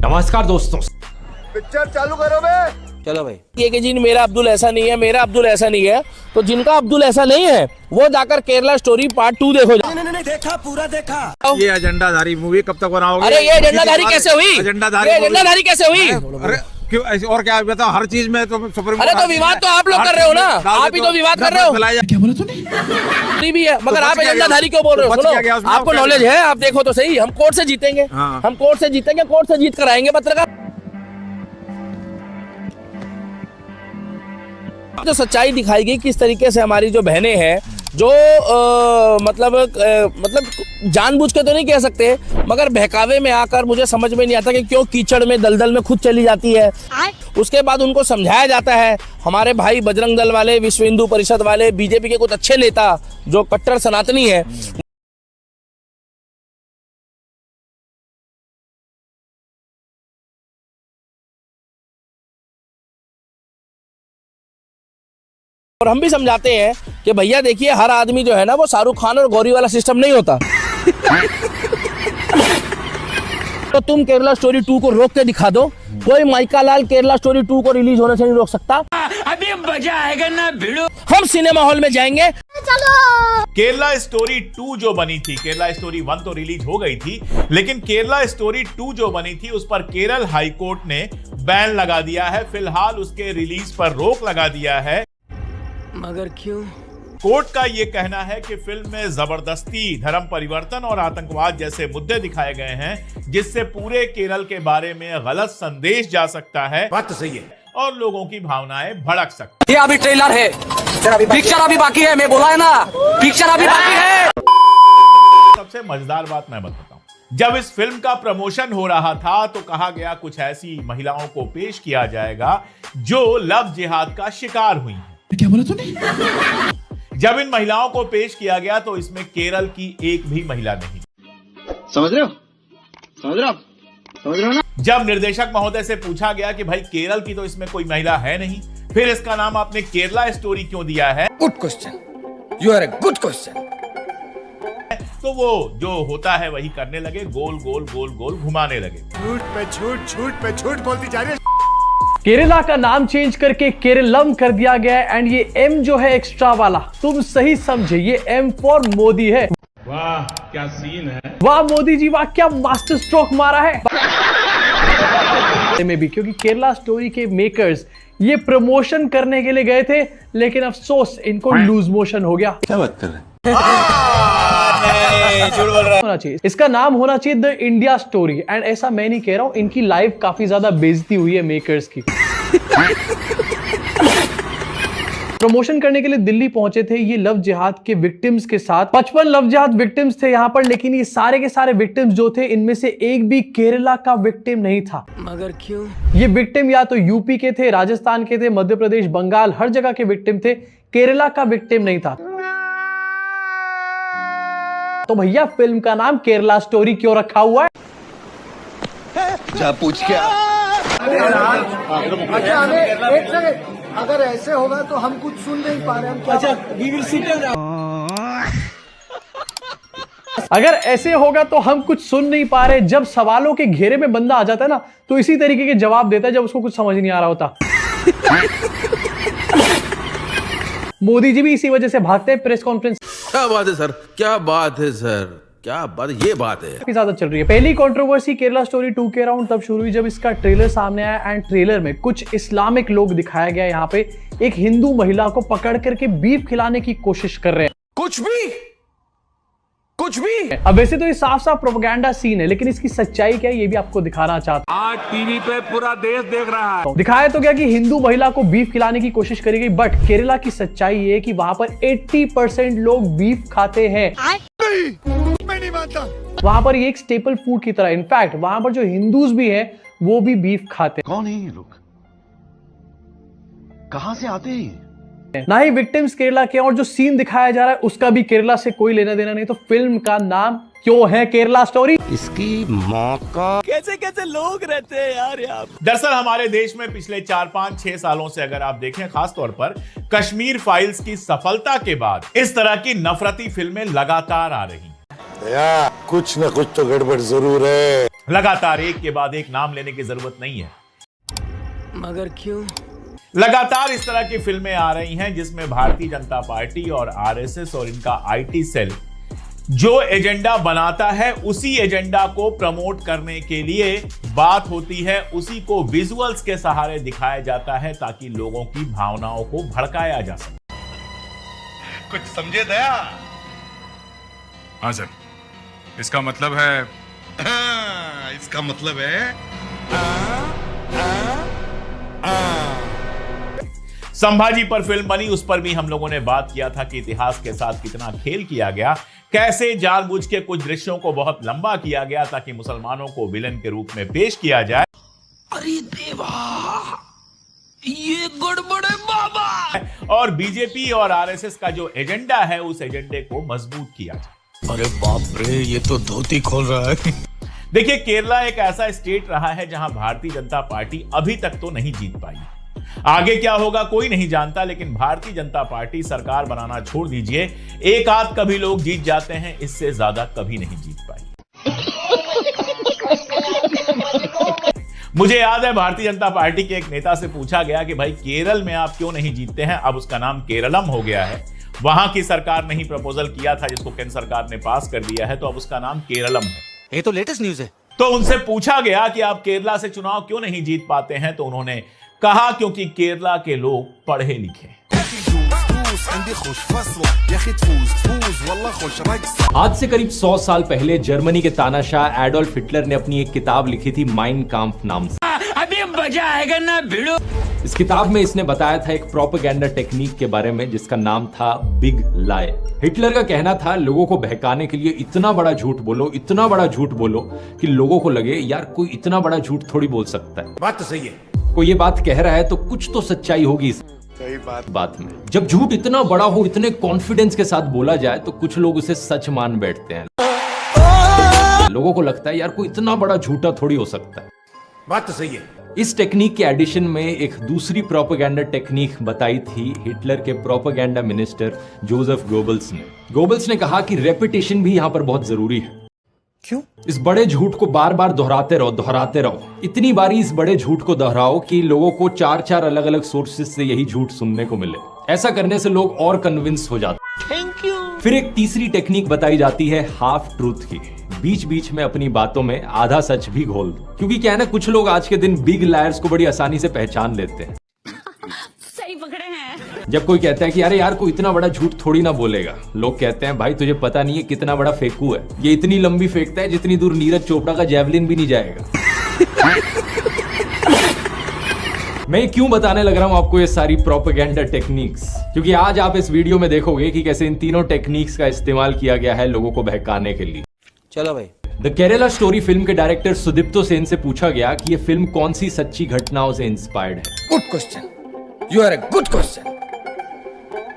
नमस्कार दोस्तों, पिक्चर चालू करो बे। चलो भाई। ये कि जी मेरा अब्दुल ऐसा नहीं है, मेरा अब्दुल ऐसा नहीं है, तो जिनका अब्दुल ऐसा नहीं है वो जाकर केरला स्टोरी पार्ट 2 देखो। नहीं देखा, पूरा देखा। ये एजेंडाधारी मूवी कब तक बनाओगे? अरे ये एजेंडाधारी कैसे हुई? एजेंडाधारी कैसे हुई? अरे क्यों ऐसे? और क्या बताओ, हर चीज में तो सुप्रीम। अरे तो विवाद तो आप लोग कर रहे हो ना, आप ही तो विवाद कर रहे हो। क्या बोला तूने? भी है, मगर आप एजेंडाधारी क्यों बोल रहे हो? सुनो, आपको नॉलेज है, आप देखो तो सही। हम कोर्ट से जीतेंगे, हम कोर्ट से जीतेंगे, कोर्ट से जीत कर आएंगे पत्रकार। जो सच्चाई दिखाई गई किस तरीके से हमारी जो बहनें हैं जो मतलब जानबूझ के तो नहीं कह सकते, मगर बहकावे में आकर मुझे समझ में नहीं आता कि क्यों कीचड़ में दलदल में खुद चली जाती है। उसके बाद उनको समझाया जाता है। हमारे भाई बजरंग दल वाले, विश्व हिंदू परिषद वाले, बीजेपी के कुछ अच्छे नेता जो कट्टर सनातनी है, और हम भी समझाते हैं कि भैया देखिए, हर आदमी जो है ना वो शाहरुख खान और गौरी वाला सिस्टम नहीं होता। तो तुम केरला स्टोरी 2 को रोक के दिखा दो, कोई माइका लाल केरला स्टोरी 2 को रिलीज होने से नहीं रोक सकता। अभी मजा आएगा ना भिड़ो। हम सिनेमा हॉल में जाएंगे। चलो। केरला स्टोरी 2 जो बनी थी, केरला स्टोरी 1 तो रिलीज हो गई थी, लेकिन केरला स्टोरी 2 जो बनी थी उस पर केरल हाई कोर्ट ने बैन लगा दिया है। फिलहाल उसके रिलीज पर रोक लगा दिया है। मगर क्यों? कोर्ट का यह कहना है कि फिल्म में जबरदस्ती, धर्म परिवर्तन और आतंकवाद जैसे मुद्दे दिखाए गए हैं, जिससे पूरे केरल के बारे में गलत संदेश जा सकता है। बात तो सही है। और लोगों की भावनाएं भड़क सकती ये अभी ट्रेलर है, पिक्चर अभी बाकी है। मैं बोला है ना, पिक्चर अभी बाकी है। सबसे मजेदार बात मैं बताता हूँ, जब इस फिल्म का प्रमोशन हो रहा था तो कहा गया कुछ ऐसी महिलाओं को पेश किया जाएगा जो लव जिहाद का शिकार हुई हैं। क्या बोला तूने? जब इन महिलाओं को पेश किया गया तो इसमें केरल की एक भी महिला नहीं। समझ रहे हो ना? जब निर्देशक महोदय से पूछा गया कि भाई केरल की तो इसमें कोई महिला है नहीं, फिर इसका नाम आपने केरला स्टोरी क्यों दिया है? Good question, you are a good question. तो वो जो होता है वही करने लगे, गोल गोल गोल गोल घुमाने लगे। झूठ पे झूठ बोलती जा रही है। केरला का नाम चेंज करके केरलम कर दिया गया है। एंड ये एम जो है एक्स्ट्रा वाला, तुम सही समझे, ये एम फॉर मोदी है। वाह क्या सीन है। वाह मोदी जी वाह, क्या मास्टर स्ट्रोक मारा है। में भी क्योंकि केरला स्टोरी के मेकर्स ये प्रमोशन करने के लिए गए थे, लेकिन अफसोस इनको लूज मोशन हो गया। क्या बात कर रहे हैं? होना चाहिए, इसका नाम होना चाहिए द इंडिया स्टोरी। एंड ऐसा मैं नहीं कह रहा हूं, इनकी लाइव काफी ज्यादा बेइज्जती हुई है मेकर्स की। प्रमोशन करने के लिए दिल्ली पहुंचे थे ये लव जिहाद के विक्टिम्स के साथ। 55 लव जिहाद विक्टिम्स थे यहां पर, लेकिन ये सारे के सारे विक्टिम्स जो थे, इनमें से एक भी केरला का विक्टिम नहीं था। मगर क्यों? ये विक्टिम या तो यूपी के थे, राजस्थान के थे, मध्य प्रदेश, बंगाल, हर जगह के विक्टिम थे। केरला का विक्टिम नहीं था। तो भैया फिल्म का नाम केरला स्टोरी क्यों रखा हुआ है? जा पूछ क्या? अच्छा हमें एक सेकंड, अगर ऐसे होगा तो हम कुछ सुन नहीं पा रहे, हम क्या? अगर ऐसे होगा तो हम कुछ सुन नहीं पा रहे। जब सवालों के घेरे में बंदा आ जाता है ना, तो इसी तरीके के जवाब देता है जब उसको कुछ समझ नहीं आ रहा होता। मोदी जी भी इसी वजह से भागते हैं प्रेस कॉन्फ्रेंस। क्या बात है सर, क्या बात है सर, क्या बात, ये बात है काफी ज्यादा चल रही है। पहली कंट्रोवर्सी केरला स्टोरी 2 के अराउंड तब शुरू हुई जब इसका ट्रेलर सामने आया। एंड ट्रेलर में कुछ इस्लामिक लोग दिखाया गया, यहाँ पे एक हिंदू महिला को पकड़ करके बीफ खिलाने की कोशिश कर रहे हैं। कुछ भी। अब वैसे तो ये साफ साफ प्रोपेगेंडा सीन है, लेकिन इसकी सच्चाई क्या है ये भी आपको दिखाना चाहता हूं। आज टीवी पे पूरा देश देख रहा है। दिखाया तो क्या कि हिंदू महिला को बीफ खिलाने की कोशिश करी गई, बट केरला की सच्चाई ये है कि वहां पर 80% लोग बीफ खाते हैं। मैं नहीं मानता। वहां पर ये एक स्टेपल फूड की तरह। इनफैक्ट वहां पर जो हिंदूज भी हैं वो भी बीफ खाते हैं। कौन है ये लोग? कहां से आते हैं? ना ही विक्टिम्स केरला के, और जो सीन दिखाया जा रहा है उसका भी केरला से कोई लेना देना नहीं। तो फिल्म का नाम क्यों है केरला स्टोरी? इसकी माँ का। कैसे कैसे लोग रहते हैं यार यहाँ। दरअसल हमारे देश में पिछले 4-5-6 सालों से अगर आप देखें, खास तौर पर कश्मीर फाइल्स की सफलता के बाद इस तरह की नफरती फिल्में लगातार आ रही हैं। कुछ न कुछ तो गड़बड़ जरूर है। लगातार एक के बाद एक नाम लेने की जरूरत नहीं है, मगर क्यों? लगातार इस तरह की फिल्में आ रही हैं जिसमें भारतीय जनता पार्टी और आरएसएस और इनका आईटी सेल जो एजेंडा बनाता है उसी एजेंडा को प्रमोट करने के लिए बात होती है, उसी को विजुअल्स के सहारे दिखाया जाता है ताकि लोगों की भावनाओं को भड़काया जा सके। कुछ समझे दया? हाँ सर, इसका मतलब है इसका मतलब है संभाजी पर फिल्म बनी, उस पर भी हम लोगों ने बात किया था कि इतिहास के साथ कितना खेल किया गया, कैसे जानबूझ के कुछ दृश्यों को बहुत लंबा किया गया ताकि मुसलमानों को विलन के रूप में पेश किया जाए। अरे देवा, ये गड़बड़ है बाबा। और बीजेपी और आरएसएस का जो एजेंडा है उस एजेंडे को मजबूत किया जाए। अरे बाप रे, ये तो धोती खोल रहा है। देखिए, केरला एक ऐसा स्टेट रहा है जहां भारतीय जनता पार्टी अभी तक तो नहीं जीत पाई। आगे क्या होगा कोई नहीं जानता, लेकिन भारतीय जनता पार्टी सरकार बनाना छोड़ दीजिए, एक आध कभी लोग जीत जाते हैं, इससे ज्यादा कभी नहीं जीत पाई। मुझे याद है भारतीय जनता पार्टी के एक नेता से पूछा गया कि भाई केरल में आप क्यों नहीं जीतते हैं, अब उसका नाम केरलम हो गया है। वहां की सरकार ने ही प्रपोजल किया था जिसको केंद्र सरकार ने पास कर दिया है, तो अब उसका नाम केरलम है। ये तो लेटेस्ट न्यूज है। तो उनसे पूछा गया कि आप केरला से चुनाव क्यों नहीं जीत पाते हैं, तो उन्होंने कहा क्योंकि केरला के लोग पढ़े लिखे। आज से करीब 100 साल पहले जर्मनी के तानाशाह एडोल्फ हिटलर ने अपनी एक किताब लिखी थी माइन काम्फ नाम से। अभी मजा आएगा ना भिड़ो। इस किताब में इसने बताया था एक प्रोपेगेंडा टेक्निक के बारे में जिसका नाम था बिग लाई। हिटलर का कहना था लोगों को बहकाने के लिए इतना बड़ा झूठ बोलो, इतना बड़ा झूठ बोलो कि लोगों को लगे यार कोई इतना बड़ा झूठ थोड़ी बोल सकता है। बात तो सही है। कोई ये बात कह रहा है तो कुछ तो सच्चाई होगी इस बात में। जब झूठ इतना बड़ा हो, इतने कॉन्फिडेंस के साथ बोला जाए तो कुछ लोग उसे सच मान बैठते हैं। लोगों को लगता है यार कोई इतना बड़ा झूठा थोड़ी हो सकता है। बात तो सही है। इस टेक्निक के एडिशन में एक दूसरी प्रोपेगेंडा टेक्निक बताई थी हिटलर के प्रोपेगेंडा मिनिस्टर जोसेफ गोबल्स ने। गोबल्स ने कहा कि रेपिटेशन भी यहां पर बहुत जरूरी है। क्यों? इस बड़े झूठ को बार बार दोहराते रहो। इतनी बारी इस बड़े झूठ को दोहराओ कि लोगों को 4-4 अलग अलग सोर्सेज से यही झूठ सुनने को मिले। ऐसा करने से लोग और कन्विंस हो जाते। Thank you. फिर एक तीसरी टेक्निक बताई जाती है हाफ ट्रूथ की। बीच बीच में अपनी बातों में आधा सच भी घोल दो, क्योंकि क्या है ना, कुछ लोग आज के दिन बिग लायर्स को बड़ी आसानी से पहचान लेते हैं। सही पकड़े हैं। जब कोई कहता है कि अरे यार कोई इतना बड़ा झूठ थोड़ी ना बोलेगा, लोग कहते हैं भाई तुझे पता नहीं है कितना बड़ा फेंकू है, ये इतनी लंबी फेंकता है जितनी दूर नीरज चोपड़ा का जैवलिन भी नहीं जाएगा। मैं क्यों बताने लग रहा हूं आपको ये सारी प्रोपेगेंडा टेक्निक्स, क्योंकि आज आप इस वीडियो में देखोगे कि कैसे इन तीनों टेक्निक्स का इस्तेमाल किया गया है लोगों को बहकाने के लिए। चलो भाई। द केरला स्टोरी फिल्म के डायरेक्टर सुदीप्तो सेन से पूछा गया कि ये फिल्म कौन सी सच्ची घटनाओं से इंस्पायर्ड है। Good question, you are a good question.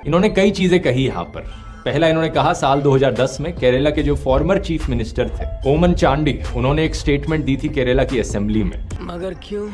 इन्होंने कई चीजें कही यहाँ पर। पहला इन्होंने कहा साल 2010 में केरला के जो फॉर्मर चीफ मिनिस्टर थे ओमन चांडी, उन्होंने एक स्टेटमेंट दी थी केरला की असेंबली में। मगर क्यों?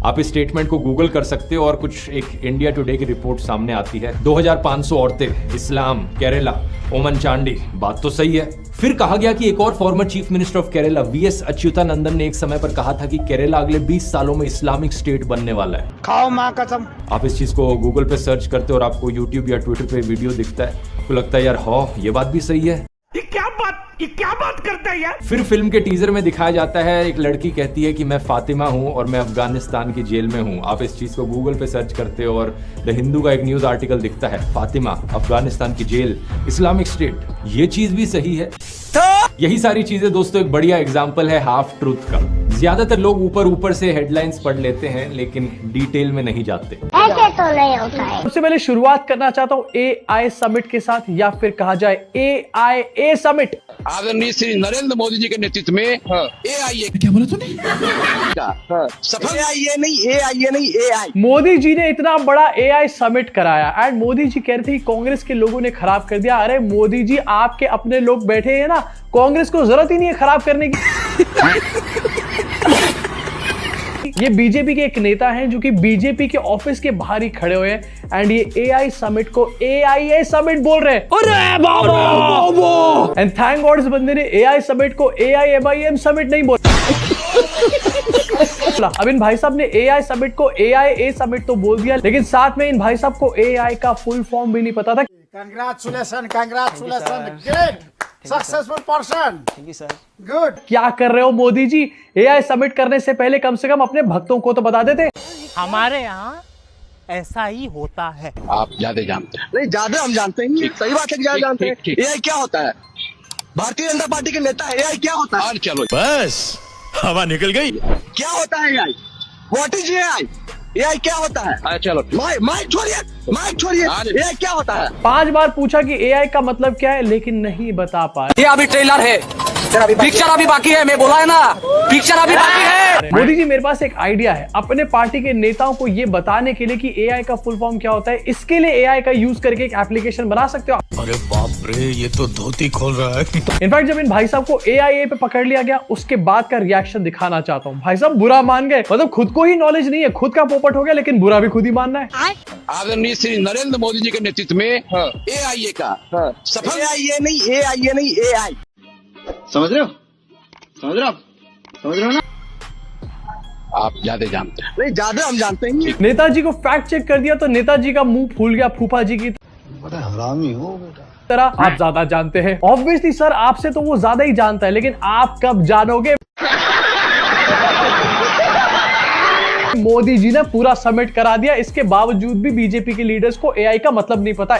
आप इस स्टेटमेंट को गूगल कर सकते हो और कुछ एक इंडिया टुडे की रिपोर्ट सामने आती है। 2500 औरतें, इस्लाम, केरला, ओमन चांडी, बात तो सही है। फिर कहा गया कि एक और former chief minister of Kerala VS Achuthanandan ने एक समय पर कहा था कि केरला अगले 20 सालों में इस्लामिक स्टेट बनने वाला है। खाओ माँ कसम। आप इस चीज को गूगल पे सर्च करते हो और आपको यूट्यूब या ट्विटर पे वीडियो दिखता है, आपको लगता है यार हाँ ये बात भी सही है। ये क्या बात करता है यार। फिर फिल्म के टीजर में दिखाया जाता है एक लड़की कहती है कि मैं फातिमा हूं और मैं अफगानिस्तान की जेल में हूं। आप इस चीज को गूगल पे सर्च करते हो और द हिंदू का एक न्यूज आर्टिकल दिखता है, फातिमा, अफगानिस्तान की जेल, इस्लामिक स्टेट। ये चीज भी सही है। यही सारी चीजें दोस्तों एक बढ़िया एग्जाम्पल है हाफ ट्रूथ का। ज्यादातर लोग ऊपर से हेडलाइंस पढ़ लेते हैं लेकिन डिटेल में नहीं जाते। ऐसे तो नहीं होता है। सबसे पहले शुरुआत करना चाहता हूँ AI समिट के साथ, या फिर कहा जाए AIA समिट। आदरणीय श्री नरेंद्र मोदी जी के नेतृत्व में AIA। क्या बोला तूने? सफल AIA नहीं AI। मोदी जी ने इतना बड़ा AI समिट कराया एंड मोदी जी कह रहे थे कि कांग्रेस के लोगों ने खराब कर दिया। अरे मोदी जी, आपके अपने लोग बैठे हैं ना, कांग्रेस को जरूरत ही नहीं है खराब करने की। ये बीजेपी के एक नेता हैं जो कि बीजेपी के ऑफिस के बाहर ही खड़े हुए हैं एंड ये AI समिट को AIA समिट बोल रहे हैं। अरे बाबा! एंड थैंक गॉड इस बंदे ने AI समिट को AIMIM समिट नहीं बोला। अब इन भाई साहब ने AI समिट को AIA समिट तो बोल दिया, लेकिन साथ में इन भाई साहब को AI का फुल फॉर्म भी नहीं पता था। Congratulations, great, successful person. Thank you, sir. Good. क्या कर रहे हो मोदी जी? AI समिट करने से पहले कम से कम अपने भक्तों को तो बता देते। हमारे यहाँ ऐसा ही होता है। आप ज्यादा जानते हैं। नहीं, ज्यादा हम जानते हैं। सही बात है कि ज्यादा जानते हैं। AI क्या होता है? भारतीय जनता पार्टी के नेता है। AI क्या होता है? और चलो बस हवा निकल गई। क्या होता है AI? What is AI? AI क्या होता है? चलो माइक छोड़िए। AI क्या होता है? 5 बार पूछा कि AI का मतलब क्या है, लेकिन नहीं बता पाए। ये अभी ट्रेलर है, पिक्चर अभी बाकी है। मैं बोला है ना, पिक्चर अभी बाकी है। मोदी जी, मेरे पास एक आइडिया है अपने पार्टी के नेताओं को ये बताने के लिए कि AI का फुल फॉर्म क्या होता है। इसके लिए AI का यूज करके एक एप्लीकेशन बना सकते हो। अरे बाप रे, ये तो धोती खोल रहा है। इनफैक्ट जब इन भाई साहब को AIA पे पकड़ लिया गया, उसके बाद का रिएक्शन दिखाना चाहता हूँ। भाई साहब बुरा मान गए, मतलब खुद को ही नॉलेज नहीं है, खुद का पोपट हो गया, लेकिन बुरा भी खुद ही मानना है। आदरणीय श्री नरेंद्र मोदी जी के नेतृत्व में AIA का सफल AIA नहीं AI। समझ रहे हो ना? आप ज्यादा जानते हैं। नहीं, ज्यादा हम जानते हैं। नेताजी को फैक्ट चेक कर दिया तो नेताजी का मुंह फूल गया फूफा जी की बड़ा हरामी हो बेटा। तरह। आप ज्यादा जानते हैं। ऑब्वियसली सर, आपसे तो वो ज्यादा ही जानता है, लेकिन आप कब जानोगे? मोदी जी ने पूरा समिट करा दिया, इसके बावजूद भी बीजेपी के लीडर्स को AI का मतलब नहीं पता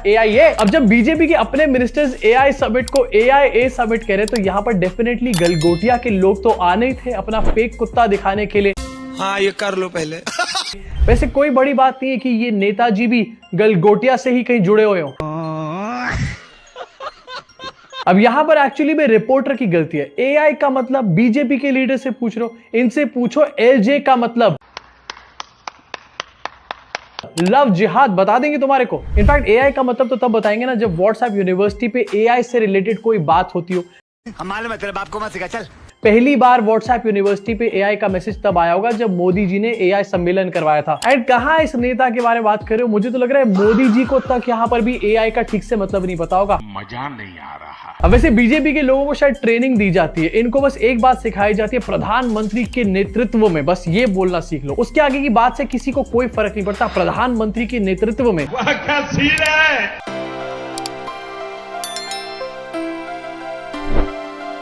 AIA। अब जब बीजेपी के अपने मिनिस्टर्स AI समिट को AIA समिट कह रहे, तो यहाँ पर डेफिनेटली गलगोटिया के लोग तो आने ही थे अपना फेक कुत्ता दिखाने के लिए। हाँ, ये कर लो पहले। वैसे कोई बड़ी बात नहीं है कि ये नेताजी भी गलगोटिया से ही कहीं जुड़े हुए हो। अब यहां पर एक्चुअली में रिपोर्टर की गलती है। AI का मतलब बीजेपी के लीडर से पूछ रहे हो, इनसे पूछो LJ का मतलब। लव जिहाद बता देंगे तुम्हारे को। इनफैक्ट AI का मतलब तो तब बताएंगे ना जब व्हाट्सएप यूनिवर्सिटी पे AI से रिलेटेड कोई बात होती हो। हमारे मतलब आपको मत सिखा, चल। पहली बार व्हाट्सएप यूनिवर्सिटी पे AI का मैसेज तब आया होगा जब मोदी जी ने AI सम्मेलन करवाया था। एंड कहां इस नेता के बारे में बात कर रहे हो? मुझे तो लग रहा है मोदी जी को तक यहां पर भी AI का ठीक से मतलब नहीं पता होगा। मजा नहीं आ रहा। अब वैसे बीजेपी के लोगों को शायद ट्रेनिंग दी जाती है, इनको बस एक बात सिखाई जाती है, प्रधानमंत्री के नेतृत्व में बस ये बोलना सीख लो। उसके आगे की बात से किसी को कोई फर्क नहीं पड़ता। प्रधानमंत्री के नेतृत्व में क्या सीन है?